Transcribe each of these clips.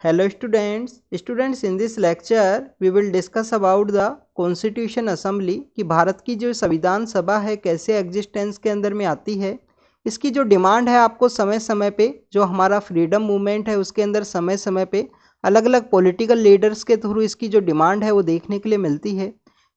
Hello students in this lecture we will discuss about the Constitution Assembly कि भारत की जो संविधान सभा है कैसे एग्जिस्टेंस के अंदर में आती है। इसकी जो डिमांड है आपको समय समय पे जो हमारा फ्रीडम मूवमेंट है उसके अंदर समय समय पे अलग अलग पॉलिटिकल लीडर्स के थ्रू इसकी जो डिमांड है वो देखने के लिए मिलती है।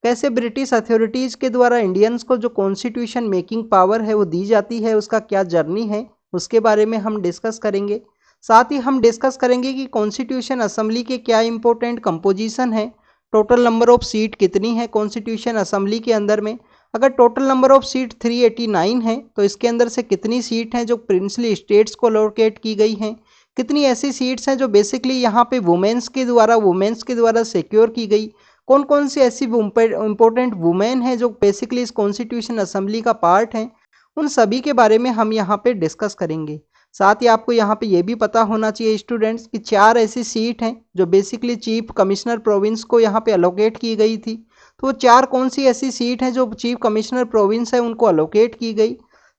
कैसे ब्रिटिश अथॉरिटीज़ के द्वारा इंडियंस को जो कॉन्स्टिट्यूशन मेकिंग पावर है वो दी जाती है, उसका क्या जर्नी है उसके बारे में हम डिस्कस करेंगे। साथ ही हम डिस्कस करेंगे कि कॉन्स्टिट्यूशन असेंबली के क्या इंपॉर्टेंट कंपोजिशन है, टोटल नंबर ऑफ सीट कितनी है कॉन्स्टिट्यूशन असेंबली के अंदर में। अगर टोटल नंबर ऑफ सीट 389 है तो इसके अंदर से कितनी सीट हैं जो प्रिंसली स्टेट्स को अलोकेट की गई हैं, कितनी ऐसी सीट्स हैं जो बेसिकली यहाँ पे वुमेन्स के द्वारा सिक्योर की गई, कौन कौन सी ऐसी इंपॉर्टेंट वुमेन हैं जो बेसिकली इस कॉन्स्टिट्यूशन असेंबली का पार्ट हैं, उन सभी के बारे में हम यहाँ पे डिस्कस करेंगे। साथ ही आपको यहाँ पे ये भी पता होना चाहिए स्टूडेंट्स कि 4 ऐसी सीट हैं जो बेसिकली चीफ कमिश्नर प्रोविंस को यहाँ पे अलोकेट की गई थी। तो वो 4 कौन सी ऐसी सीट हैं जो चीफ कमिश्नर प्रोविंस है उनको अलोकेट की गई।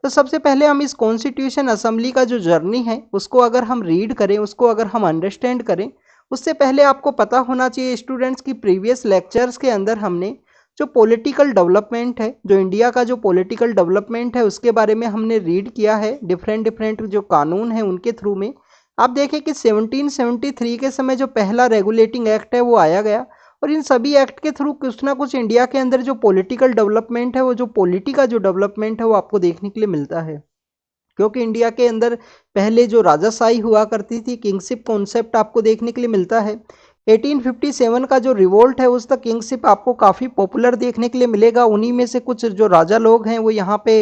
तो सबसे पहले हम इस कॉन्स्टिट्यूशन असेंबली का जो जर्नी है उसको अगर हम रीड करें, उसको अगर हम अंडरस्टैंड करें, उससे पहले आपको पता होना चाहिए स्टूडेंट्स की प्रीवियस लेक्चर्स के अंदर हमने जो पॉलिटिकल डेवलपमेंट है, जो इंडिया का जो पॉलिटिकल डेवलपमेंट है उसके बारे में हमने रीड किया है। डिफरेंट जो कानून है उनके थ्रू में आप देखें कि 1773 के समय जो पहला रेगुलेटिंग एक्ट है वो आया गया और इन सभी एक्ट के थ्रू कुछ ना कुछ इंडिया के अंदर जो पॉलिटिकल डेवलपमेंट है, वो जो पॉलिटी का जो डेवलपमेंट है वो आपको देखने के लिए मिलता है। क्योंकि इंडिया के अंदर पहले जो राजाशाही हुआ करती थी, किंगशिप कॉन्सेप्ट आपको देखने के लिए मिलता है। 1857 का जो रिवोल्ट है उस तक किंगशिप आपको काफ़ी पॉपुलर देखने के लिए मिलेगा। उन्हीं में से कुछ जो राजा लोग हैं वो यहाँ पे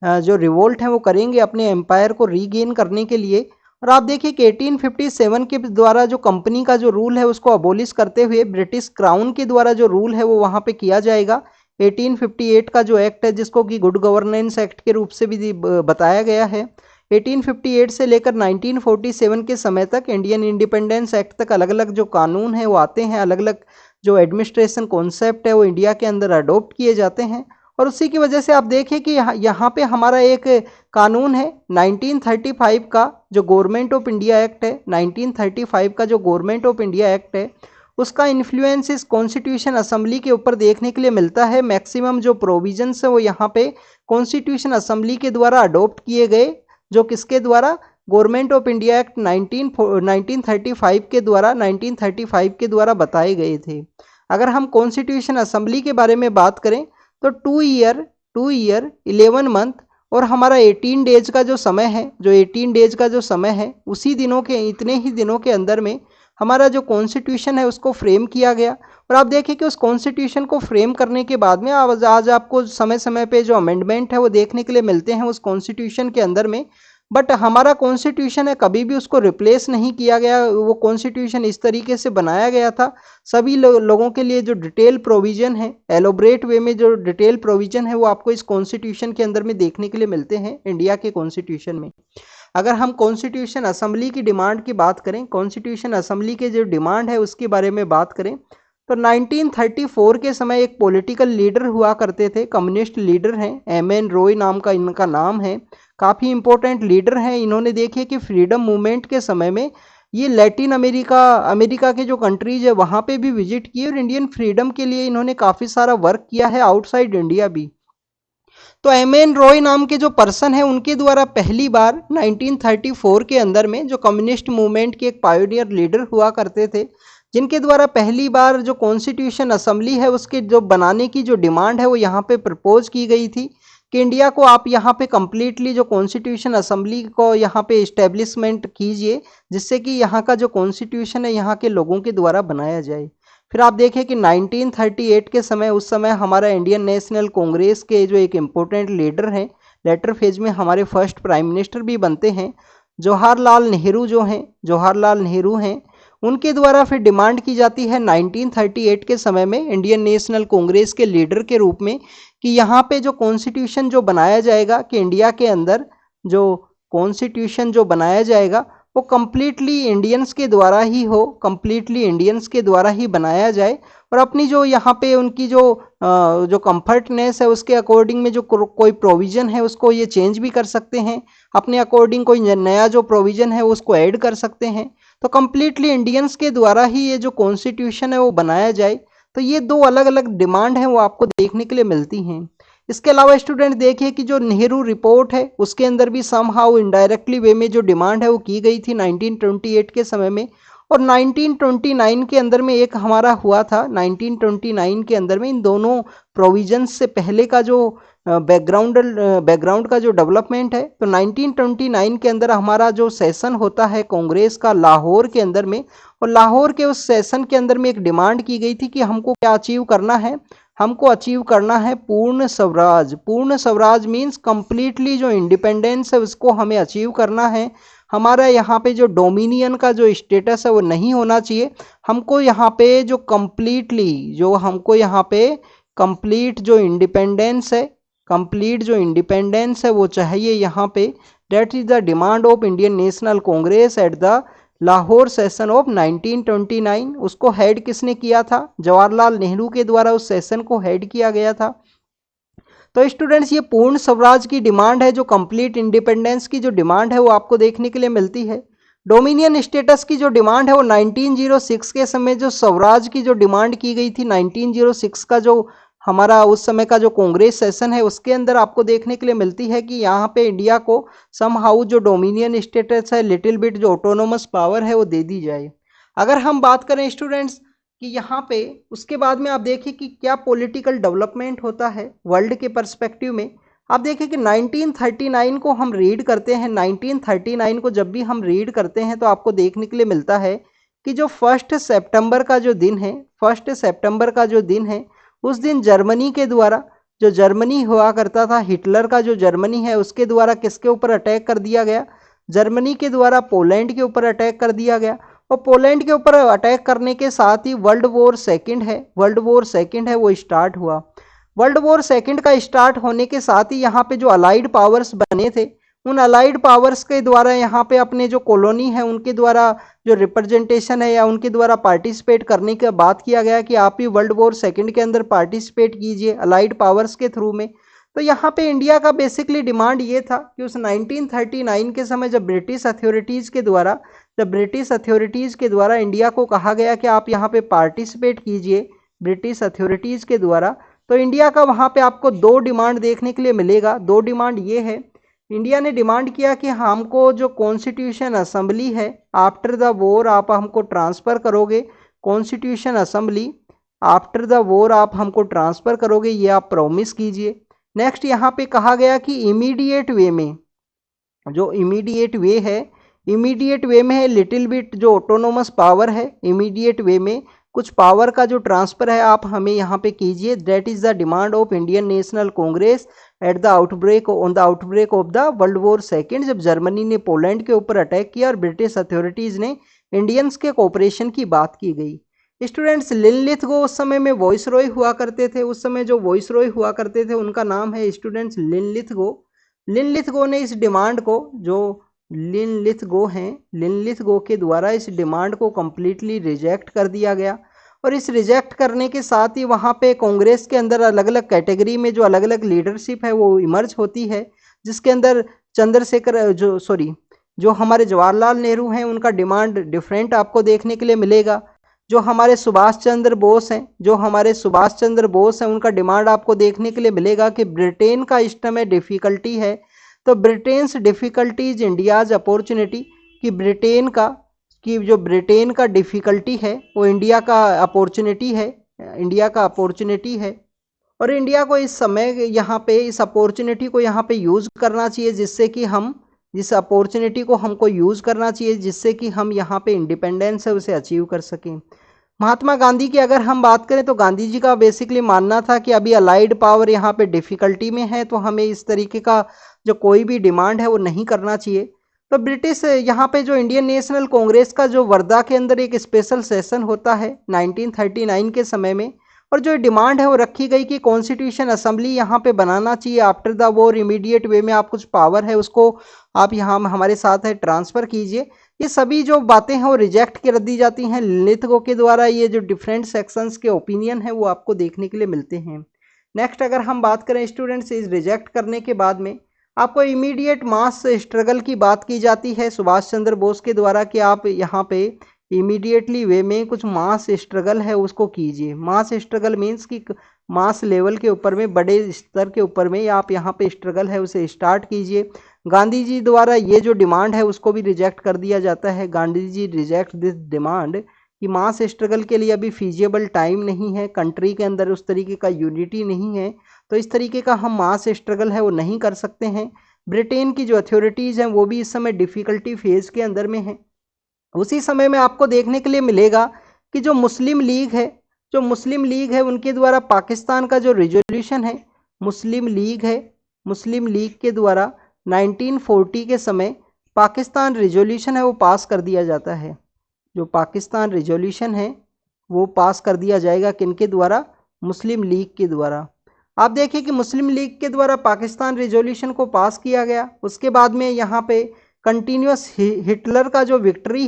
जो रिवोल्ट है वो करेंगे अपने एम्पायर को रीगेन करने के लिए। और आप देखिए कि 1857 के द्वारा जो कंपनी का जो रूल है उसको अबोलिश करते हुए ब्रिटिश क्राउन के द्वारा जो रूल है वो वहाँ पे किया जाएगा। 1858 का जो एक्ट है जिसको कि गुड गवर्नेंस एक्ट के रूप से भी बताया गया है। 1858 से लेकर 1947 के समय तक इंडियन इंडिपेंडेंस एक्ट तक अलग अलग जो कानून हैं वो आते हैं, अलग अलग जो एडमिनिस्ट्रेशन कॉन्सेप्ट है वो इंडिया के अंदर अडोप्ट किए जाते हैं। और उसी की वजह से आप देखें कि यहाँ पे हमारा एक कानून है 1935 का जो गवर्नमेंट ऑफ इंडिया एक्ट है। 1935 का जो गवर्नमेंट ऑफ इंडिया एक्ट है उसका इन्फ्लुएंस इस कॉन्स्टिट्यूशन असेंबली के ऊपर देखने के लिए मिलता है। मैक्सिमम जो प्रोविजंस है वो यहाँ पे कॉन्स्टिट्यूशन असेंबली के द्वारा अडोप्ट किए गए, जो किसके द्वारा, गवर्नमेंट ऑफ इंडिया एक्ट 1935 के द्वारा बताए गए थे। अगर हम कॉन्स्टिट्यूशन असेंबली के बारे में बात करें तो 2 ईयर 11 मंथ और हमारा 18 डेज का जो समय है, जो 18 डेज का जो समय है उसी दिनों के, इतने ही दिनों के अंदर में हमारा जो कॉन्स्टिट्यूशन है उसको फ्रेम किया गया। और आप देखिए कि उस कॉन्स्टिट्यूशन को फ्रेम करने के बाद में आज आपको समय समय पे जो अमेंडमेंट है वो देखने के लिए मिलते हैं उस कॉन्स्टिट्यूशन के अंदर में। बट हमारा कॉन्स्टिट्यूशन है कभी भी उसको रिप्लेस नहीं किया गया। वो कॉन्स्टिट्यूशन इस तरीके से बनाया गया था सभी लोगों के लिए। जो डिटेल प्रोविजन है, एलोबरेट वे में जो डिटेल प्रोविजन है वो आपको इस कॉन्स्टिट्यूशन के अंदर में देखने के लिए मिलते हैं इंडिया के कॉन्स्टिट्यूशन में। अगर हम कॉन्स्टिट्यूशन असेंबली की डिमांड की बात करें, कॉन्स्टिट्यूशन असेंबली के जो डिमांड है उसके बारे में बात करें तो 1934 के समय एक पॉलिटिकल लीडर हुआ करते थे, कम्युनिस्ट लीडर हैं, एम.एन. रॉय नाम का इनका नाम है। काफ़ी इंपॉर्टेंट लीडर हैं। इन्होंने देखिए कि फ्रीडम मूवमेंट के समय में ये लैटिन अमेरिका के जो कंट्रीज है वहाँ पे भी विजिट किए और इंडियन फ्रीडम के लिए इन्होंने काफ़ी सारा वर्क किया है आउटसाइड इंडिया भी। तो एम.एन. रॉय नाम के जो पर्सन है उनके द्वारा पहली बार 1934 के अंदर में जो कम्युनिस्ट मूवमेंट के एक पायोनियर लीडर हुआ करते थे, जिनके द्वारा पहली बार जो कॉन्स्टिट्यूशन असेंबली है उसके जो बनाने की जो डिमांड है वो यहाँ पे प्रपोज की गई थी कि इंडिया को आप यहाँ पे कम्प्लीटली जो कॉन्स्टिट्यूशन असेंबली को यहाँ पे इस्टेब्लिशमेंट कीजिए, जिससे कि यहाँ का जो कॉन्स्टिट्यूशन है यहाँ के लोगों के द्वारा बनाया जाए। फिर आप देखें कि 1938 के समय, उस समय हमारा इंडियन नेशनल कांग्रेस के जो एक इम्पोर्टेंट लीडर हैं, लेटर फेज में हमारे फर्स्ट प्राइम मिनिस्टर भी बनते हैं, जवाहरलाल नेहरू जो हैं, जवाहरलाल नेहरू हैं, उनके द्वारा फिर डिमांड की जाती है 1938 के समय में इंडियन नेशनल कांग्रेस के लीडर के रूप में कि यहाँ पे जो कॉन्स्टिट्यूशन जो बनाया जाएगा, कि इंडिया के अंदर जो कॉन्स्टिट्यूशन जो बनाया जाएगा वो कम्प्लीटली इंडियंस के द्वारा ही हो, कम्प्लीटली इंडियंस के द्वारा ही बनाया जाए। और अपनी जो यहाँ पे उनकी जो कंफर्टनेस है उसके अकॉर्डिंग में जो कोई प्रोविज़न है उसको ये चेंज भी कर सकते हैं, अपने अकॉर्डिंग कोई नया जो प्रोविज़न है उसको ऐड कर सकते हैं। तो कम्प्लीटली इंडियंस के द्वारा ही ये जो कॉन्स्टिट्यूशन है वो बनाया जाए। तो ये दो अलग अलग डिमांड हैं वो आपको देखने के लिए मिलती हैं। इसके अलावा स्टूडेंट देखिए कि जो नेहरू रिपोर्ट है उसके अंदर भी समहाउ इनडायरेक्टली वे में जो डिमांड है वो की गई थी 1928 के समय में। और 1929 के अंदर में एक हमारा हुआ था, 1929 के अंदर में इन दोनों प्रोविजंस से पहले का जो बैकग्राउंड का जो डेवलपमेंट है, तो 1929 के अंदर हमारा जो सेशन होता है कांग्रेस का लाहौर के अंदर में, और लाहौर के उस सेशन के अंदर में एक डिमांड की गई थी कि हमको क्या अचीव करना है, हमको अचीव करना है पूर्ण स्वराज। पूर्ण स्वराज मीन्स कंप्लीटली जो इंडिपेंडेंस है उसको हमें अचीव करना है। हमारा यहाँ पे जो डोमिनियन का जो स्टेटस है वो नहीं होना चाहिए। हमको यहाँ पे जो कंप्लीटली जो हमको यहाँ पे कंप्लीट जो इंडिपेंडेंस है, कंप्लीट जो इंडिपेंडेंस है वो चाहिए यहाँ पे। That is the demand of Indian national Congress at the Lahore session of 1929। उसको हेड किसने किया था? जवाहरलाल नेहरू के द्वारा उस सेशन को हेड किया गया था। तो स्टूडेंट्स ये पूर्ण स्वराज की डिमांड है, जो कंप्लीट इंडिपेंडेंस की जो डिमांड है वो आपको देखने के लिए मिलती है। डोमिनियन स्टेटस की जो डिमांड है वो 1906 के समय जो स्वराज की जो डिमांड की गई थी, 1906 का जो हमारा उस समय का जो कांग्रेस सेशन है उसके अंदर आपको देखने के लिए मिलती है कि यहाँ पे इंडिया को सम हाउ जो डोमिनियन स्टेटस है, लिटिल बिट जो ऑटोनोमस पावर है वो दे दी जाए। अगर हम बात करें स्टूडेंट्स कि यहाँ पे उसके बाद में आप देखिए कि क्या पॉलिटिकल डेवलपमेंट होता है वर्ल्ड के पर्सपेक्टिव में। आप देखिए कि 1939 को हम रीड करते हैं, 1939 को जब भी हम रीड करते हैं तो आपको देखने के लिए मिलता है कि जो 1 सितंबर का जो दिन है, 1 सितंबर का जो दिन है, उस दिन जर्मनी के द्वारा, जो जर्मनी हुआ करता था, हिटलर का जो जर्मनी है उसके द्वारा किसके ऊपर अटैक कर दिया गया? जर्मनी के द्वारा पोलैंड के ऊपर अटैक कर दिया गया। और पोलैंड के ऊपर अटैक करने के साथ ही वर्ल्ड वॉर सेकंड है वो स्टार्ट हुआ। वर्ल्ड वॉर सेकंड का स्टार्ट होने के साथ ही यहाँ पे जो अलाइड पावर्स बने थे, उन अलाइड पावर्स के द्वारा यहाँ पे अपने जो कॉलोनी है उनके द्वारा जो रिप्रेजेंटेशन है या उनके द्वारा पार्टिसिपेट करने की बात किया गया कि आप ही वर्ल्ड वॉर सेकंड के अंदर पार्टिसिपेट कीजिए अलाइड पावर्स के थ्रू में। तो यहाँ पे इंडिया का बेसिकली डिमांड ये था कि उस 1939 के समय जब ब्रिटिश अथॉरिटीज़ के द्वारा इंडिया को कहा गया कि आप यहाँ पे पार्टिसिपेट कीजिए ब्रिटिश अथॉरिटीज़ के द्वारा, तो इंडिया का वहाँ पे आपको दो डिमांड देखने के लिए मिलेगा। दो डिमांड ये है, इंडिया ने डिमांड किया कि हमको जो कॉन्स्टिट्यूशन असेंबली है आफ्टर द वॉर आप हमको ट्रांसफ़र करोगे, constitution assembly after the war आप हमको ट्रांसफ़र करोगे, ये आप प्रॉमिस कीजिए। नेक्स्ट यहाँ पे कहा गया कि इमीडिएट वे में, जो इमीडिएट वे में है लिटिल बिट जो ऑटोनोमस पावर है, इमीडिएट वे में कुछ पावर का जो ट्रांसफ़र है आप हमें यहाँ पे कीजिए। That is the demand of Indian national Congress at the outbreak of the world war second, जब जर्मनी ने पोलैंड के ऊपर अटैक किया और ब्रिटिश अथॉरिटीज़ ने इंडियंस के कोऑपरेशन की बात की गई। स्टूडेंट्स लिनलिथगो उस समय में वॉइस रॉय हुआ करते थे, उस समय जो वॉइस रॉय हुआ करते थे उनका नाम है स्टूडेंट्स लिनलिथगो। लिनलिथगो ने इस डिमांड को, जो लिनलिथगो के द्वारा इस डिमांड को कम्प्लीटली रिजेक्ट कर दिया गया। और इस रिजेक्ट करने के साथ ही वहाँ पे कांग्रेस के अंदर अलग अलग कैटेगरी में जो अलग अलग लीडरशिप है वो इमर्ज होती है, जिसके अंदर जो हमारे जवाहरलाल नेहरू हैं उनका डिमांड डिफरेंट आपको देखने के लिए मिलेगा। जो हमारे सुभाष चंद्र बोस हैं उनका डिमांड आपको देखने के लिए मिलेगा कि ब्रिटेन का इस समय डिफ़िकल्टी है, तो ब्रिटेन्स डिफ़िकल्टीज इंडियाज़ अपॉर्चुनिटी, कि ब्रिटेन का डिफ़िकल्टी है वो इंडिया का अपॉर्चुनिटी है। और इंडिया को इस समय यहाँ पे इस अपॉर्चुनिटी को यहाँ पे यूज़ करना चाहिए, जिससे कि हम जिस अपॉर्चुनिटी को हमको यूज़ करना चाहिए जिससे कि हम यहाँ पे इंडिपेंडेंस है उसे अचीव कर सकें। महात्मा गांधी की अगर हम बात करें तो गांधी जी का बेसिकली मानना था कि अभी अलाइड पावर यहाँ पे डिफ़िकल्टी में है, तो हमें इस तरीके का जो कोई भी डिमांड है वो नहीं करना चाहिए। तो ब्रिटिश यहाँ पे जो इंडियन नेशनल कांग्रेस का जो वर्धा के अंदर एक स्पेशल सेशन होता है 1939 के समय में, और जो डिमांड है वो रखी गई कि कॉन्स्टिट्यूशन असेंबली यहाँ पे बनाना चाहिए आफ्टर द वॉर, इमीडिएट वे में आप कुछ पावर है उसको आप यहाँ हमारे साथ है ट्रांसफ़र कीजिए। ये सभी जो बातें हैं वो रिजेक्ट कर दी जाती हैं लिनलिथगो के द्वारा। ये जो डिफरेंट सेक्शंस के ओपिनियन है वो आपको देखने के लिए मिलते हैं। नेक्स्ट अगर हम बात करें स्टूडेंट्स इस रिजेक्ट करने के बाद में, आपको इमीडिएट मास स्ट्रगल की बात की जाती है सुभाष चंद्र बोस के द्वारा कि आप यहाँ पे इमीडिएटली वे में कुछ मास स्ट्रगल है उसको कीजिए। मास स्ट्रगल मीन्स कि मास लेवल के ऊपर में, बड़े स्तर के ऊपर में आप यहाँ पे स्ट्रगल है उसे स्टार्ट कीजिए। गांधी जी द्वारा ये जो डिमांड है उसको भी रिजेक्ट कर दिया जाता है। Gandhi ji reject this demand कि मास स्ट्रगल के लिए अभी फीजिबल टाइम नहीं है, कंट्री के अंदर उस तरीके का यूनिटी नहीं है, तो इस तरीके का हम मास स्ट्रगल है वो नहीं कर सकते हैं। ब्रिटेन की जो अथॉरिटीज़ हैं वो भी इस समय डिफ़िकल्टी फेज़ के अंदर में है। उसी समय में आपको देखने के लिए मिलेगा कि जो मुस्लिम लीग है उनके द्वारा पाकिस्तान का जो रिजोल्यूशन है, मुस्लिम लीग के द्वारा 1940 के समय पाकिस्तान रिजोल्यूशन है वो पास कर दिया जाता है। जो पाकिस्तान रिजोल्यूशन है वो पास कर दिया जाएगा किनके द्वारा? मुस्लिम लीग के द्वारा। आप देखिए कि मुस्लिम लीग के द्वारा पाकिस्तान रिजोल्यूशन को पास किया गया। उसके बाद में यहाँ पे कंटिन्यूस हिटलर का जो विक्ट्री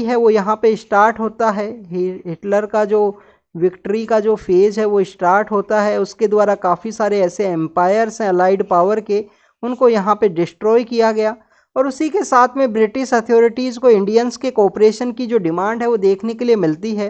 है वो यहाँ पे स्टार्ट होता है। हिटलर का जो विक्ट्री का जो फेज है वो स्टार्ट होता है। उसके द्वारा काफ़ी सारे ऐसे एम्पायर्स हैं अलाइड पावर के, उनको यहाँ पे डिस्ट्रॉय किया गया। और उसी के साथ में ब्रिटिश अथॉरिटीज़ को इंडियंस के कोऑपरेशन की जो डिमांड है वो देखने के लिए मिलती है।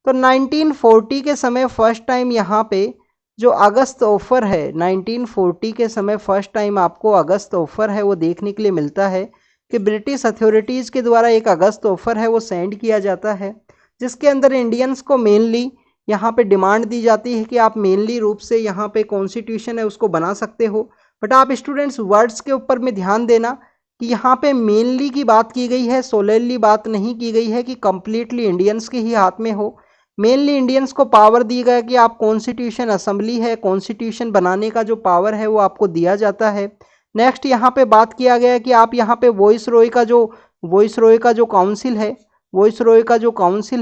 तो 1940 के समय फर्स्ट टाइम यहाँ पे जो अगस्त ऑफर है, 1940 के समय फर्स्ट टाइम आपको अगस्त ऑफर है वो देखने के लिए मिलता है कि ब्रिटिश अथॉरिटीज़ के द्वारा एक अगस्त ऑफर है वो सेंड किया जाता है, जिसके अंदर इंडियंस को मेनली यहाँ पे डिमांड दी जाती है कि आप मेनली रूप से यहाँ पे कॉन्स्टिट्यूशन है उसको बना सकते हो। बट आप स्टूडेंट्स वर्ड्स के ऊपर में ध्यान देना कि यहाँ पे मेनली की बात की गई है, सोलेली बात नहीं की गई है कि कंप्लीटली इंडियंस के ही हाथ में हो। मेनली इंडियंस को पावर दी गया कि आप कॉन्स्टिट्यूशन असेंबली है, कॉन्स्टिट्यूशन बनाने का जो पावर है वो आपको दिया जाता है। नेक्स्ट यहाँ पे बात किया गया कि आप यहाँ पे वॉइस रॉय का जो काउंसिल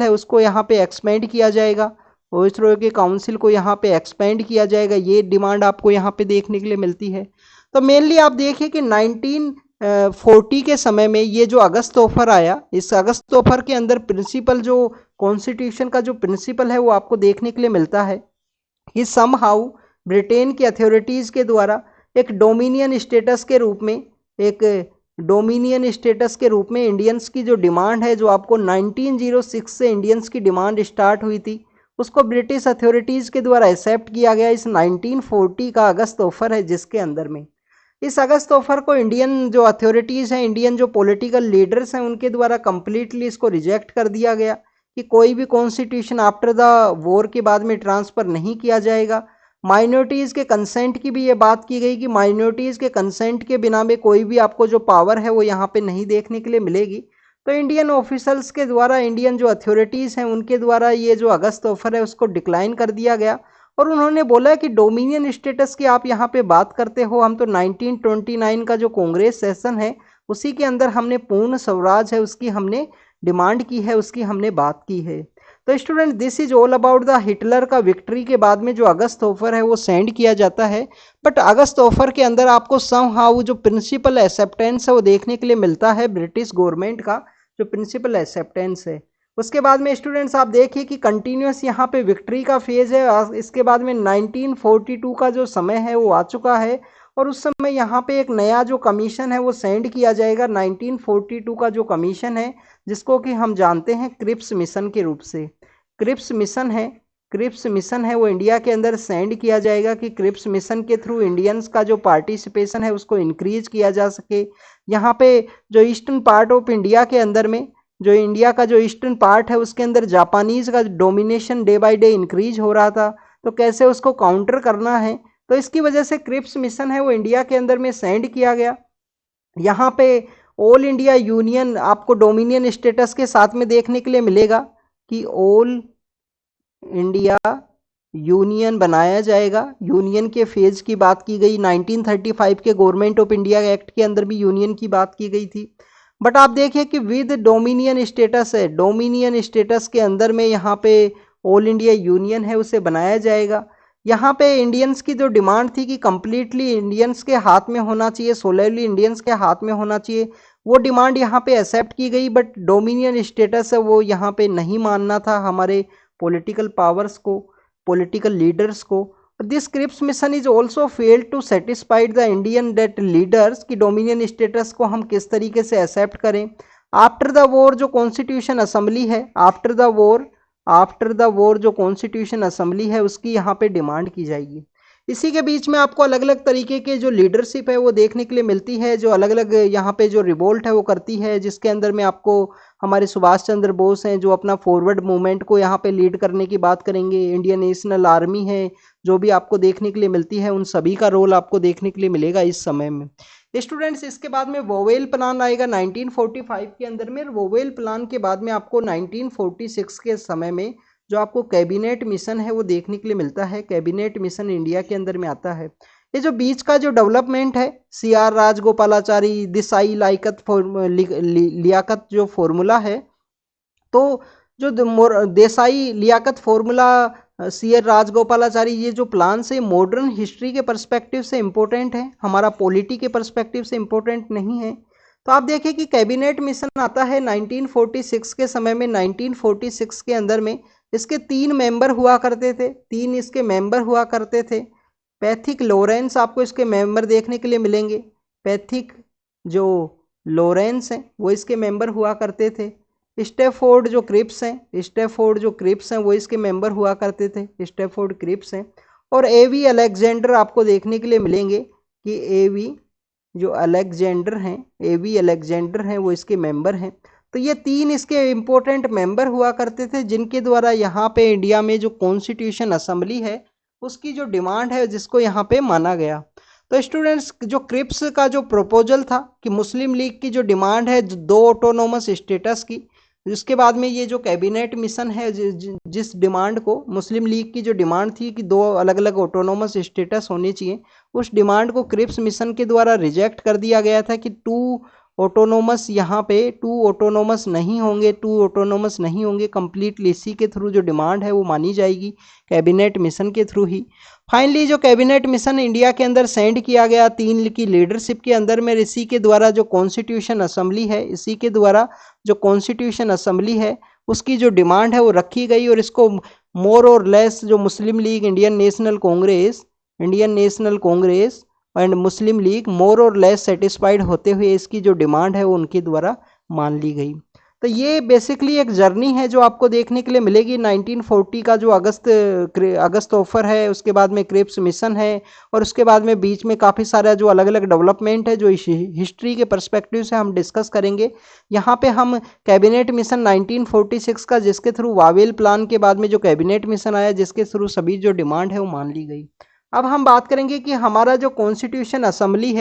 है उसको यहाँ पे एक्सपेंड किया जाएगा। वॉइस रॉय के काउंसिल को यहाँ पे एक्सपेंड किया जाएगा, ये डिमांड आपको यहाँ पे देखने के लिए मिलती है। तो मेनली आप देखिए कि 1940 के समय में ये जो अगस्त ऑफर आया, इस अगस्त ऑफर के अंदर प्रिंसिपल जो कॉन्स्टिट्यूशन का जो प्रिंसिपल है वो आपको देखने के लिए मिलता है कि समहाउ ब्रिटेन की अथॉरिटीज़ के द्वारा एक डोमिनियन स्टेटस के रूप में इंडियंस की जो डिमांड है, जो आपको 1906 से इंडियंस की डिमांड स्टार्ट हुई थी, उसको ब्रिटिश अथॉरिटीज़ के द्वारा एक्सेप्ट किया गया। इस 1940 का अगस्त ऑफर है, जिसके अंदर में इस अगस्त ऑफर को इंडियन जो अथॉरिटीज़ हैं, इंडियन जो पॉलिटिकल लीडर्स हैं, उनके द्वारा कंप्लीटली इसको रिजेक्ट कर दिया गया कि कोई भी कॉन्स्टिट्यूशन आफ्टर द वॉर के बाद में ट्रांसफ़र नहीं किया जाएगा। माइनॉरिटीज़ के कंसेंट की भी ये बात की गई कि माइनॉरिटीज़ के कंसेंट के बिना में कोई भी आपको जो पावर है वो यहाँ पे नहीं देखने के लिए मिलेगी। तो इंडियन ऑफिसल्स के द्वारा, इंडियन जो अथॉरिटीज़ हैं उनके द्वारा ये जो अगस्त ऑफर है उसको डिक्लाइन कर दिया गया। और उन्होंने बोला कि डोमिनियन स्टेटस की आप यहाँ पे बात करते हो, हम तो 1929 का जो कांग्रेस सेशन है उसी के अंदर हमने पूर्ण स्वराज है उसकी हमने डिमांड की है, उसकी हमने बात की है। तो student this is all about the Hitler का विक्ट्री के बाद में जो अगस्त ऑफर है वो सेंड किया जाता है। बट अगस्त ऑफर के अंदर आपको समहाउ जो प्रिंसिपल एक्सेप्टेंस है वो देखने के लिए मिलता है, ब्रिटिश गवर्नमेंट का जो प्रिंसिपल एक्सेप्टेंस है। उसके बाद में स्टूडेंट्स आप देखिए कि कंटिन्यूस यहाँ पे विक्ट्री का फेज है। इसके बाद में 1942 का जो समय है वो आ चुका है और उस समय यहाँ पे एक नया जो कमीशन है वो सेंड किया जाएगा। 1942 का जो कमीशन है जिसको कि हम जानते हैं क्रिप्स मिशन के रूप से, क्रिप्स मिशन है वो इंडिया के अंदर सेंड किया जाएगा कि क्रिप्स मिशन के थ्रू इंडियंस का जो पार्टिसिपेशन है उसको इंक्रीज किया जा सके। यहाँ पे जो ईस्टर्न पार्ट ऑफ इंडिया के अंदर में, जो इंडिया का जो ईस्टर्न पार्ट है उसके अंदर जापानीज़ का domination day by day increase हो रहा था, तो कैसे उसको काउंटर करना है, तो इसकी वजह से क्रिप्स मिशन है वो इंडिया के अंदर में सेंड किया गया। यहाँ पे ऑल इंडिया यूनियन आपको डोमिनियन स्टेटस के साथ में देखने के लिए मिलेगा कि ऑल इंडिया यूनियन बनाया जाएगा। यूनियन के फेज की बात की गई, 1935 के गवर्नमेंट ऑफ इंडिया एक्ट के अंदर भी यूनियन की बात की गई थी। बट आप देखिए कि विद डोमिनियन स्टेटस है, डोमिनियन स्टेटस के अंदर में यहाँ पे ऑल इंडिया यूनियन है उसे बनाया जाएगा। यहाँ पे इंडियंस की जो डिमांड थी कि कंप्लीटली इंडियंस के हाथ में होना चाहिए, सोलरली इंडियंस के हाथ में होना चाहिए, वो डिमांड यहाँ पे एक्सेप्ट की गई। बट डोमिनियन स्टेटस है वो यहाँ पे नहीं मानना था हमारे पॉलिटिकल पावर्स को, पॉलिटिकल लीडर्स को। This Cripps mission is also failed to satisfied the Indian that leaders की डोमिनियन स्टेटस को हम किस तरीके से एक्सेप्ट करें। आफ्टर द वॉर जो कॉन्स्टिट्यूशन असेंबली है, आफ्टर द वॉर जो कॉन्स्टिट्यूशन असेंबली है उसकी यहाँ पे डिमांड की जाएगी। इसी के बीच में आपको अलग अलग तरीके के जो लीडरशिप है वो देखने के लिए मिलती है, जो अलग अलग यहाँ पे जो रिवोल्ट है वो करती है, जिसके अंदर में आपको हमारे सुभाष चंद्र बोस हैं जो अपना फॉरवर्ड मूवमेंट को यहाँ पे लीड करने की बात करेंगे। इंडियन नेशनल आर्मी है जो भी आपको देखने के लिए मिलती है, उन सभी का रोल आपको देखने के लिए मिलेगा इस समय में। स्टूडेंट्स इसके बाद में वोवेल प्लान आएगा 1945 के अंदर में। वोवेल प्लान के बाद में आपको 1946 के समय में जो आपको कैबिनेट मिशन है वो देखने के लिए मिलता है। कैबिनेट मिशन इंडिया के अंदर में आता है। ये जो बीच का जो डेवलपमेंट है, CR राजगोपालाचारी दिसाई लियाकत जो फॉर्मूला है, तो जो देसाई लियाकत फॉर्मूला, CR राजगोपालाचारी, ये जो प्लान से मॉडर्न हिस्ट्री के पर्सपेक्टिव से इम्पोर्टेंट है, हमारा पॉलिटी के पर्सपेक्टिव से इम्पोर्टेंट नहीं है। तो आप देखिए कि कैबिनेट मिशन आता है 1946 के समय में। 1946 के अंदर में इसके 3 मेंबर हुआ करते थे, 3 इसके मेंबर हुआ करते थे। पैथिक लॉरेंस आपको इसके मेंबर देखने के लिए मिलेंगे। पैथिक जो लॉरेंस हैं वो इसके मेंबर हुआ करते थे। स्टैफोर्ड जो क्रिप्स हैं वो इसके मेंबर हुआ करते थे, स्टैफोर्ड क्रिप्स हैं। और एवी अलेक्जेंडर आपको देखने के लिए मिलेंगे कि एवी अलेक्जेंडर हैं वो इसके मेंबर हैं। तो ये 3 इसके इम्पोर्टेंट मेंबर हुआ करते थे, जिनके द्वारा यहाँ पे इंडिया में जो कॉन्स्टिट्यूशन असेंबली है उसकी जो डिमांड है जिसको यहाँ पे माना गया। तो स्टूडेंट्स जो क्रिप्स का जो प्रपोजल था कि मुस्लिम लीग की जो डिमांड है 2 ऑटोनोमस स्टेटस की, जिसके बाद में ये जो कैबिनेट मिशन है जिस डिमांड को, मुस्लिम लीग की जो डिमांड थी कि 2 अलग अलग ऑटोनोमस स्टेटस होने चाहिए, उस डिमांड को क्रिप्स मिशन के द्वारा रिजेक्ट कर दिया गया था कि 2 ऑटोनोमस यहाँ पे 2 ऑटोनोमस नहीं होंगे, कंप्लीटली इसी के थ्रू जो डिमांड है वो मानी जाएगी, कैबिनेट मिशन के थ्रू ही। फाइनली जो कैबिनेट मिशन इंडिया के अंदर सेंड किया गया 3 की लीडरशिप के अंदर में, इसी के द्वारा जो कॉन्स्टिट्यूशन असेंबली है उसकी जो डिमांड है वो रखी गई। और इसको मोर और लेस जो Muslim League, Indian national Congress and Muslim League more और लेस सेटिस्फाइड होते हुए इसकी जो डिमांड है वो उनके द्वारा मान ली गई। तो ये बेसिकली एक जर्नी है जो आपको देखने के लिए मिलेगी। 1940 का जो अगस्त ऑफर है, उसके बाद में क्रिप्स मिशन है, और उसके बाद में बीच में काफ़ी सारा जो अलग अलग डेवलपमेंट है जो हिस्ट्री के पर्सपेक्टिव से हम डिस्कस करेंगे। यहाँ पे हम कैबिनेट मिशन 1946 का, जिसके थ्रू वावेल प्लान के बाद में जो कैबिनेट मिशन आया जिसके थ्रू सभी जो डिमांड है वो मान ली गई। अब हम बात करेंगे कि हमारा जो कॉन्स्टिट्यूशन असेंबली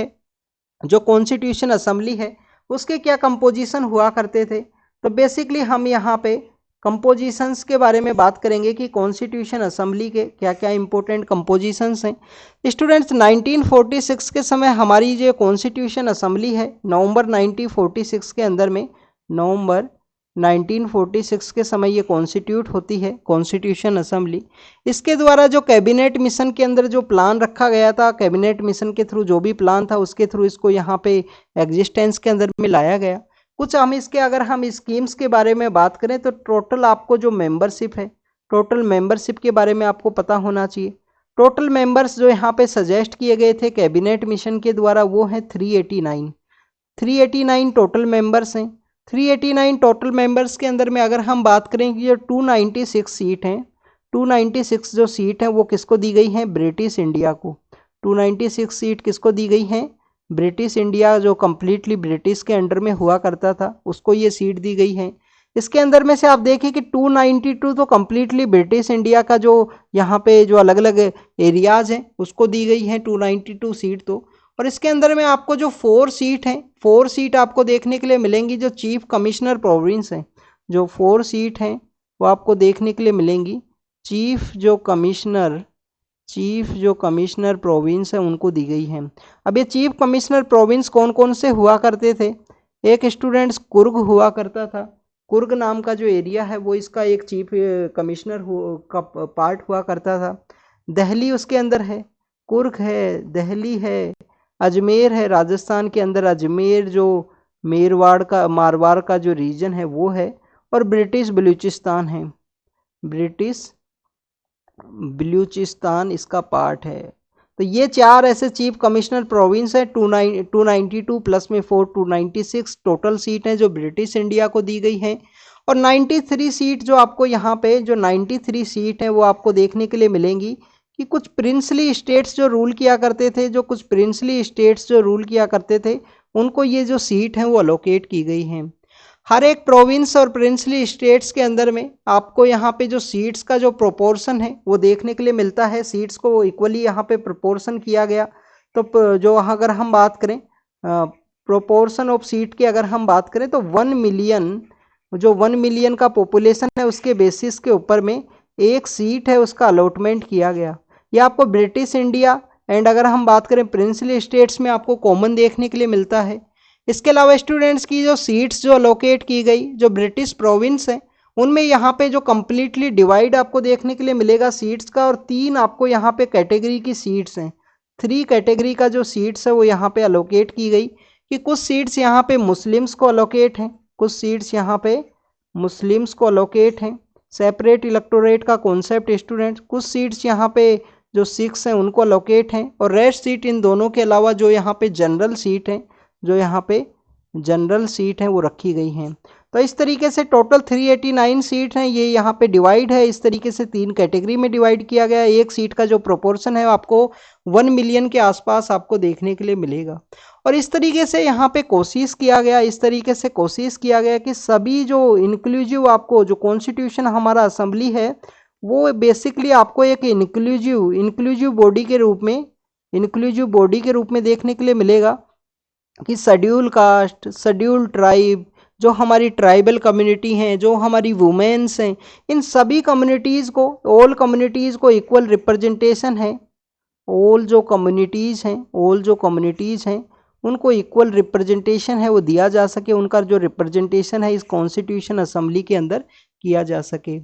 है उसके क्या कंपोजिशन हुआ करते थे। तो बेसिकली हम यहाँ पे कंपोजिशंस के बारे में बात करेंगे कि कॉन्स्टिट्यूशन असेंबली के क्या क्या इंपॉर्टेंट कंपोजिशंस हैं। स्टूडेंट्स 1946 के समय हमारी जो कॉन्स्टिट्यूशन असेंबली है, नवंबर 1946 के समय ये कॉन्स्टिट्यूट होती है, कॉन्स्टिट्यूशन असेंबली। इसके द्वारा जो कैबिनेट मिशन के अंदर जो प्लान रखा गया था, कैबिनेट मिशन के थ्रू जो भी प्लान था उसके थ्रू इसको यहाँ पे एग्जिस्टेंस के अंदर में लाया गया। कुछ हम इसके अगर हम स्कीम्स के बारे में बात करें तो टोटल आपको जो मेंबरशिप है, टोटल मेंबरशिप के बारे में आपको पता होना चाहिए। टोटल मेंबर्स जो यहाँ पे सजेस्ट किए गए थे कैबिनेट मिशन के द्वारा वो है 389 टोटल मेंबर्स हैं। 389 टोटल मेंबर्स के अंदर में अगर हम बात करें कि जो 296 सीट हैं, 296 जो सीट हैं वो किसको दी गई हैं, ब्रिटिश इंडिया को। 296 सीट किसको दी गई हैं, ब्रिटिश इंडिया, जो कम्प्लीटली ब्रिटिश के अंडर में हुआ करता था उसको ये सीट दी गई है। इसके अंदर में से आप देखिए कि 292 तो कम्प्लीटली ब्रिटिश इंडिया का जो यहाँ पे जो अलग अलग एरियाज हैं उसको दी गई है 292 सीट। तो और इसके अंदर में आपको जो 4 सीट हैं, 4 सीट आपको देखने के लिए मिलेंगी जो चीफ कमिश्नर प्रोविंस हैं। जो 4 सीट हैं वो आपको देखने के लिए मिलेंगी चीफ जो कमिश्नर प्रोविंस है उनको दी गई है। अब ये चीफ कमिश्नर प्रोविंस कौन कौन से हुआ करते थे। एक स्टूडेंट्स कुर्ग हुआ करता था, कुर्ग नाम का जो एरिया है वो इसका एक चीफ कमिश्नर का पार्ट हुआ करता था। दिल्ली उसके अंदर है, कुर्ग है, दिल्ली है, अजमेर है, राजस्थान के अंदर अजमेर जो मारवाड़ का जो रीजन है वो है, और ब्रिटिश बलूचिस्तान है, ब्रिटिश बलूचिस्तान इसका पार्ट है। तो ये 4 ऐसे चीफ कमिश्नर प्रोविंस है। 292 प्लस में 4 296 टोटल सीट हैं जो ब्रिटिश इंडिया को दी गई हैं। और 93 सीट जो आपको यहाँ पे जो 93 सीट है वो आपको देखने के लिए मिलेंगी कि कुछ प्रिंसली स्टेट्स जो रूल किया करते थे, उनको ये जो सीट हैं वो अलोकेट की गई हैं। हर एक प्रोविंस और प्रिंसली स्टेट्स के अंदर में आपको यहाँ पे जो सीट्स का जो प्रोपोर्शन है वो देखने के लिए मिलता है। सीट्स को इक्वली यहाँ पे प्रोपोर्शन किया गया। तो जो अगर हम बात करें प्रोपोर्शन ऑफ सीट की अगर हम बात करें तो 1 मिलियन का पॉपुलेशन है उसके बेसिस के ऊपर में एक सीट है उसका अलॉटमेंट किया गया। ये आपको ब्रिटिश इंडिया एंड अगर हम बात करें प्रिंसली स्टेट्स में आपको कॉमन देखने के लिए मिलता है। इसके अलावा स्टूडेंट्स की जो सीट्स जो अलोकेट की गई जो ब्रिटिश प्रोविंस हैं उनमें यहाँ पे जो कम्प्लीटली डिवाइड आपको देखने के लिए मिलेगा सीट्स का। और 3 आपको यहाँ पे कैटेगरी की सीट्स हैं। 3 कैटेगरी का जो सीट्स है वो यहाँ पे अलोकेट की गई कि कुछ सीट्स यहाँ पे मुस्लिम्स को अलोकेट हैं, कुछ सीट्स यहाँ पे मुस्लिम्स को अलोकेट हैं। सेपरेट इलेक्टोरेट का कॉन्सेप्ट स्टूडेंट्स, कुछ सीट्स यहाँ पे जो सिख्स हैं उनको अलोकेट हैं। और रेस्ट सीट इन दोनों के अलावा जो यहाँ पे जनरल सीट हैं वो रखी गई हैं। तो इस तरीके से टोटल 389 सीट हैं ये यहाँ पे डिवाइड है। इस तरीके से 3 कैटेगरी में डिवाइड किया गया है। एक सीट का जो प्रोपोर्शन है आपको 1 मिलियन के आसपास आपको देखने के लिए मिलेगा। और इस तरीके से यहाँ पे कोशिश किया गया कि सभी जो इंक्लूसिव आपको जो कॉन्स्टिट्यूशन हमारा असेंबली है वो बेसिकली आपको एक इंक्लूसिव बॉडी के रूप में देखने के लिए मिलेगा कि शेड्यूल कास्ट, शेड्यूल ट्राइब, जो हमारी ट्राइबल कम्युनिटी हैं, जो हमारी वुमेन्स हैं, इन सभी कम्युनिटीज़ को, ऑल कम्युनिटीज़ को इक्वल रिप्रेजेंटेशन है। ऑल जो कम्युनिटीज़ हैं उनको इक्वल रिप्रेजेंटेशन है वो दिया जा सके, उनका जो रिप्रेजेंटेशन है इस कॉन्स्टिट्यूशन असेंबली के अंदर किया जा सके।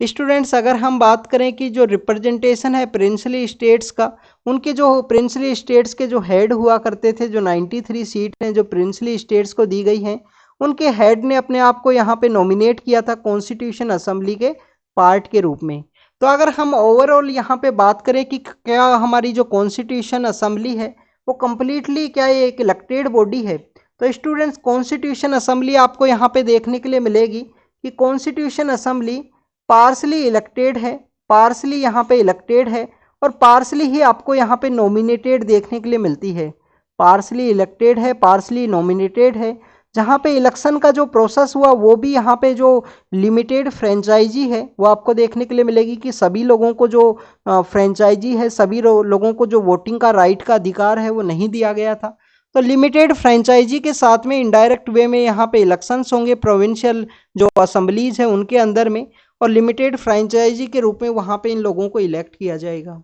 स्टूडेंट्स अगर हम बात करें कि जो रिप्रेजेंटेशन है प्रिंसली स्टेट्स का, उनके जो प्रिंसली स्टेट्स के जो हेड हुआ करते थे, जो 93 सीट हैं जो प्रिंसली स्टेट्स को दी गई हैं, उनके हेड ने अपने आप को यहाँ पे नॉमिनेट किया था कॉन्स्टिट्यूशन असेंबली के पार्ट के रूप में। तो अगर हम ओवरऑल यहाँ पे बात करें कि क्या हमारी जो कॉन्स्टिट्यूशन असेंबली है वो कम्प्लीटली क्या ये एक इलेक्टेड बॉडी है, तो स्टूडेंट्स कॉन्स्टिट्यूशन असेंबली आपको यहाँ पे देखने के लिए मिलेगी कि कॉन्स्टिट्यूशन असेंबली पार्सली यहाँ पे इलेक्टेड है और पार्सली ही आपको यहाँ पे नॉमिनेटेड देखने के लिए मिलती है। पार्सली इलेक्टेड है, पार्सली नॉमिनेटेड है। जहाँ पे इलेक्शन का जो प्रोसेस हुआ वो भी यहाँ पे जो लिमिटेड फ्रेंचाइजी है वो आपको देखने के लिए मिलेगी कि सभी लोगों को जो फ्रेंचाइजी है, सभी लोगों को जो वोटिंग का राइट का अधिकार है वो नहीं दिया गया था। तो लिमिटेड फ्रेंचाइजी के साथ में इनडायरेक्ट वे में यहाँ पे इलेक्शंस होंगे प्रोविंशियल जो असेंबलीज हैं उनके अंदर में, और लिमिटेड फ्रेंचाइजी के रूप में वहाँ पे इन लोगों को इलेक्ट किया जाएगा।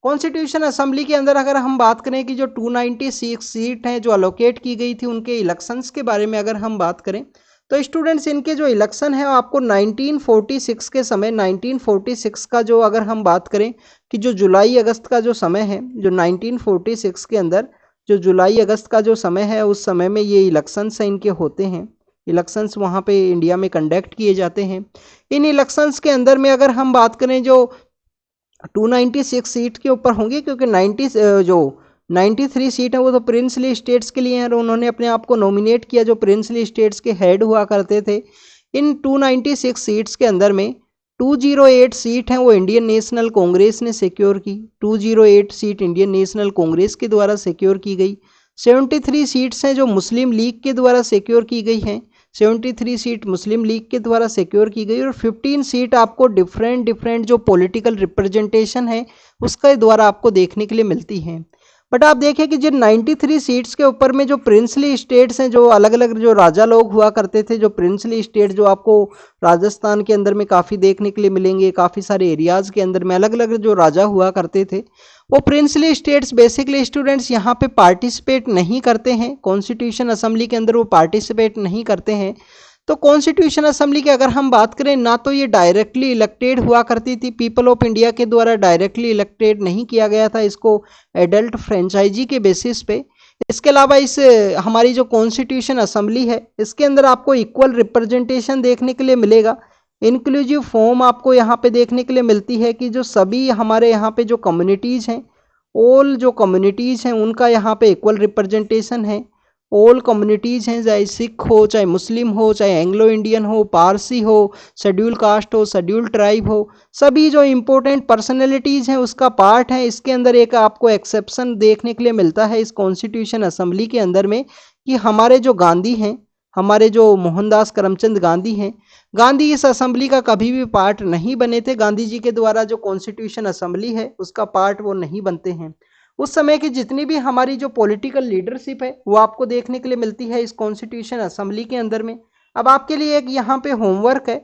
कॉन्स्टिट्यूशन असेंबली के अंदर अगर हम बात करें कि जो 296 सीट हैं जो अलोकेट की गई थी उनके इलेक्शंस के बारे में अगर हम बात करें तो स्टूडेंट्स इनके जो इलेक्शन है आपको 1946 के समय 1946 का जो अगर हम बात करें कि जो जुलाई अगस्त का जो समय है, जो 1946 के अंदर जो जुलाई अगस्त का जो समय है उस समय में ये इलेक्शंस इनके होते हैं। इलेक्शंस वहाँ पे इंडिया में कंडक्ट किए जाते हैं। इन इलेक्शंस के अंदर में अगर हम बात करें जो 296 सीट के ऊपर होंगे, क्योंकि 93 सीट है वो तो प्रिंसली स्टेट्स के लिए हैं और उन्होंने अपने आप को नॉमिनेट किया जो प्रिंसली स्टेट्स के हेड हुआ करते थे। इन 296 सीट्स के अंदर में 208 सीट हैं वो इंडियन नेशनल कांग्रेस ने सिक्योर की, 208 सीट इंडियन नेशनल कांग्रेस के द्वारा सिक्योर की गई। 73 सीट्स हैं जो मुस्लिम लीग के द्वारा सिक्योर की गई हैं, 73 सीट मुस्लिम लीग के द्वारा सिक्योर की गई। और 15 सीट आपको डिफरेंट जो पॉलिटिकल रिप्रेजेंटेशन है उसके द्वारा आपको देखने के लिए मिलती हैं। बट आप देखें कि जिन 93 सीट्स के ऊपर में जो प्रिंसली स्टेट्स हैं, जो अलग अलग जो राजा लोग हुआ करते थे, जो प्रिंसली स्टेट जो आपको राजस्थान के अंदर में काफ़ी देखने के लिए मिलेंगे, काफ़ी सारे एरियाज़ के अंदर में अलग अलग जो राजा हुआ करते थे, वो प्रिंसली स्टेट्स बेसिकली स्टूडेंट्स यहाँ पे पार्टिसिपेट नहीं करते हैं कॉन्स्टिट्यूशन असेंबली के अंदर, वो पार्टिसिपेट नहीं करते हैं। तो कॉन्स्टिट्यूशन असेंबली की अगर हम बात करें ना तो ये डायरेक्टली इलेक्टेड हुआ करती थी, पीपल ऑफ इंडिया के द्वारा डायरेक्टली इलेक्टेड नहीं किया गया था इसको एडल्ट फ्रेंचाइजी के बेसिस पे। इसके अलावा इस हमारी जो कॉन्स्टिट्यूशन असेंबली है इसके अंदर आपको इक्वल रिप्रेजेंटेशन देखने के लिए मिलेगा। इंक्लूसिव फॉर्म आपको यहाँ पे देखने के लिए मिलती है कि जो सभी हमारे यहाँ पे जो कम्युनिटीज़ हैं, ऑल जो कम्युनिटीज़ हैं उनका यहाँ पे इक्वल रिप्रेजेंटेशन है। ऑल कम्युनिटीज़ हैं, चाहे सिख हो, चाहे मुस्लिम हो, चाहे एंग्लो इंडियन हो, पारसी हो, शेड्यूल कास्ट हो, शेड्यूल ट्राइब हो, सभी जो इम्पोर्टेंट पर्सनैलिटीज़ हैं उसका पार्ट है। इसके अंदर एक आपको एक्सेप्शन देखने के लिए मिलता है इस कॉन्स्टिट्यूशन असेंबली के अंदर में कि हमारे जो गांधी हैं, हमारे जो मोहनदास करमचंद गांधी हैं, गांधी इस असेंबली का कभी भी पार्ट नहीं बने थे। गांधी जी के द्वारा जो कॉन्स्टिट्यूशन असेंबली है उसका पार्ट वो नहीं बनते हैं। उस समय की जितनी भी हमारी जो पॉलिटिकल लीडरशिप है वो आपको देखने के लिए मिलती है इस कॉन्स्टिट्यूशन असेंबली के अंदर में। अब आपके लिए एक यहाँ पे होमवर्क है,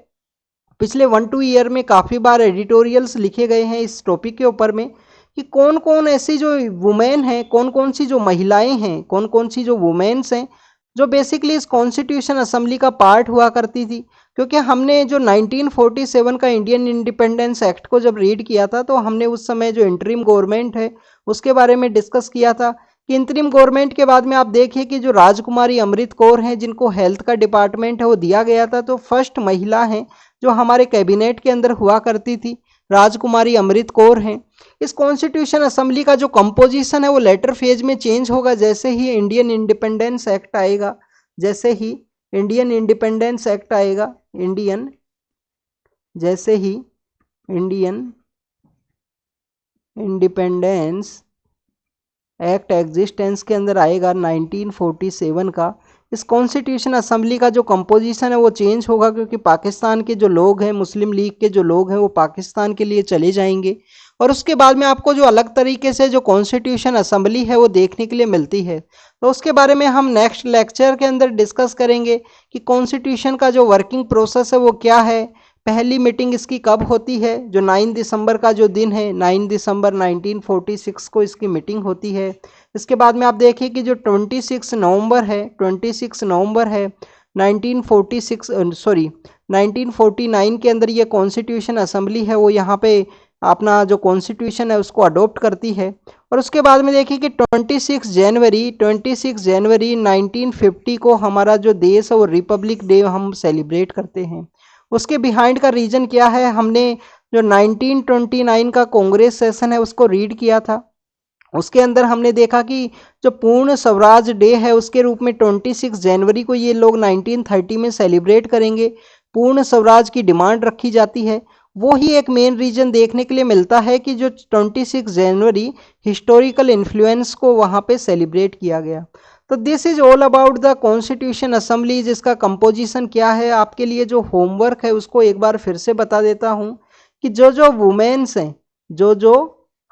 पिछले 1-2 ईयर में काफ़ी बार एडिटोरियल्स लिखे गए हैं इस टॉपिक के ऊपर में कि कौन कौन ऐसी जो वुमेन हैं, कौन कौन सी जो महिलाएं हैं, कौन कौन सी जो वुमेन्स हैं जो बेसिकली इस कॉन्स्टिट्यूशन असेंबली का पार्ट हुआ करती थी। क्योंकि हमने जो 1947 का इंडियन इंडिपेंडेंस एक्ट को जब रीड किया था तो हमने उस समय जो इंटरिम गवर्नमेंट है उसके बारे में डिस्कस किया था कि इंतरिम गवर्नमेंट के बाद में आप देखिए कि जो राजकुमारी अमृत कौर हैं जिनको हेल्थ का डिपार्टमेंट है वो दिया गया था, तो फर्स्ट महिला हैं जो हमारे कैबिनेट के अंदर हुआ करती थी, राजकुमारी अमृत कौर हैं। इस कॉन्स्टिट्यूशन असेंबली का जो कंपोजिशन है वो लेटर फेज में चेंज होगा जैसे ही इंडियन इंडिपेंडेंस एक्ट आएगा। जैसे ही इंडियन इंडिपेंडेंस एक्ट आएगा, जैसे ही इंडियन इंडिपेंडेंस एक्ट एग्जिस्टेंस के अंदर आएगा 1947 का, इस कॉन्स्टिट्यूशन असेंबली का जो कंपोजिशन है वो चेंज होगा क्योंकि पाकिस्तान के जो लोग हैं, मुस्लिम लीग के जो लोग हैं वो पाकिस्तान के लिए चले जाएंगे। और उसके बाद में आपको जो अलग तरीके से जो कॉन्स्टिट्यूशन असेंबली है वो देखने के लिए मिलती है, तो उसके बारे में हम नेक्स्ट लेक्चर के अंदर डिस्कस करेंगे कि कॉन्स्टिट्यूशन का जो वर्किंग प्रोसेस है वो क्या है, पहली मीटिंग इसकी कब होती है, जो 9 दिसंबर का जो दिन है, 9 दिसंबर 1946 को इसकी मीटिंग होती है। इसके बाद में आप देखिए कि जो 26 नवंबर है 1949 के अंदर ये कॉन्स्टिट्यूशन असेंबली है वो यहाँ पे अपना जो कॉन्स्टिट्यूशन है उसको अडोप्ट करती है। और उसके बाद में देखिए कि 26 जनवरी 1950 को हमारा जो देश है वो रिपब्लिक डे हम सेलिब्रेट करते हैं। उसके बिहाइंड का रीजन क्या है, हमने जो 1929 का कांग्रेस सेशन है उसको रीड किया था, उसके अंदर हमने देखा कि जो पूर्ण स्वराज डे है उसके रूप में 26 जनवरी को ये लोग 1930 में सेलिब्रेट करेंगे, पूर्ण स्वराज की डिमांड रखी जाती है। वो ही एक मेन रीजन देखने के लिए मिलता है कि जो 26 जनवरी हिस्टोरिकल इन्फ्लुएंस को वहाँ पे सेलिब्रेट किया गया। तो this is all about the constitution assembly, जिसका कंपोजिशन क्या है। आपके लिए जो होमवर्क है उसको एक बार फिर से बता देता हूँ कि जो जो वुमेन्स हैं, जो जो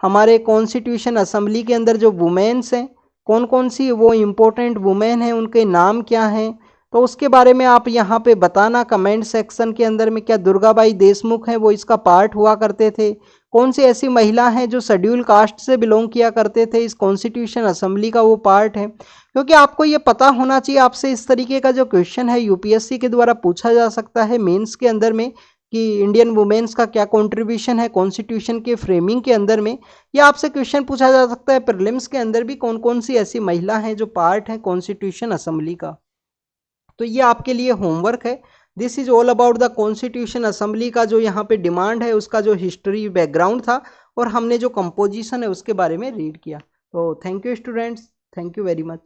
हमारे कॉन्स्टिट्यूशन असेंबली के अंदर जो वुमेन्स हैं, कौन कौन सी वो इम्पोर्टेंट वुमेन हैं, उनके नाम क्या हैं, तो उसके बारे में आप यहाँ पे बताना कमेंट सेक्शन के अंदर में। क्या दुर्गाबाई देशमुख हैं वो इसका पार्ट हुआ करते थे, कौन सी ऐसी महिला हैं जो शेड्यूल कास्ट से बिलोंग किया करते थे, इस कॉन्स्टिट्यूशन असेंबली का वो पार्ट है। क्योंकि आपको ये पता होना चाहिए, आपसे इस तरीके का जो क्वेश्चन है यूपीएससी के द्वारा पूछा जा सकता है मेंस के अंदर में कि इंडियन वुमेन्स का क्या कंट्रीब्यूशन है कॉन्स्टिट्यूशन के फ्रेमिंग के अंदर में, या आपसे क्वेश्चन पूछा जा सकता है प्रीलिम्स के अंदर भी कौन कौन सी ऐसी महिला हैं जो पार्ट है कॉन्स्टिट्यूशन असेंबली का। तो ये आपके लिए होमवर्क है। This is all about the constitution assembly का जो यहाँ पे डिमांड है, उसका जो हिस्ट्री बैकग्राउंड था और हमने जो कंपोजिशन है उसके बारे में रीड किया। तो thank you students, thank you very much.